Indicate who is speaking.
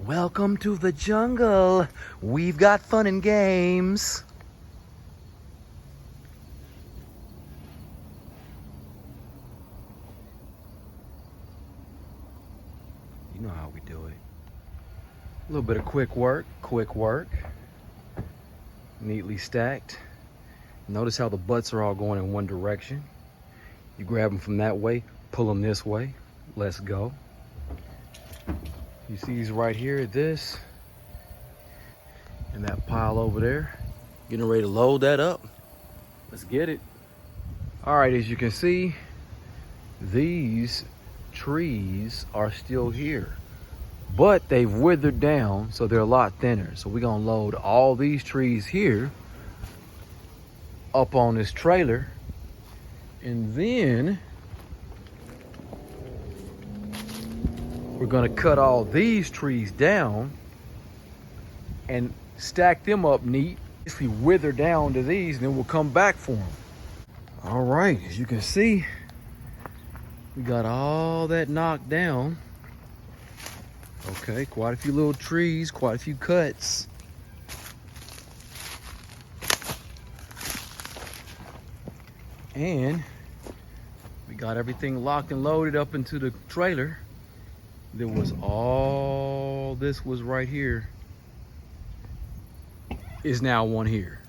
Speaker 1: Welcome to the jungle. We've got fun and games. You know how we do it. A little bit of quick work. Neatly stacked. Notice how the butts are all going in one direction. You grab them from that way, pull them this way. Let's go. You see these right here, this, and that pile over there. Getting ready to load that up. Let's get it. All right, as you can see, these trees are still here, but they've withered down, so they're a lot thinner. So we're gonna load all these trees here up on this trailer, and then we're gonna cut all these trees down and stack them up neat. Basically wither down to these, and then we'll come back for them. All right, as you can see, we got all that knocked down. Okay, quite a few little trees, quite a few cuts. And we got everything locked and loaded up into the trailer. There was all this was right here is now one here.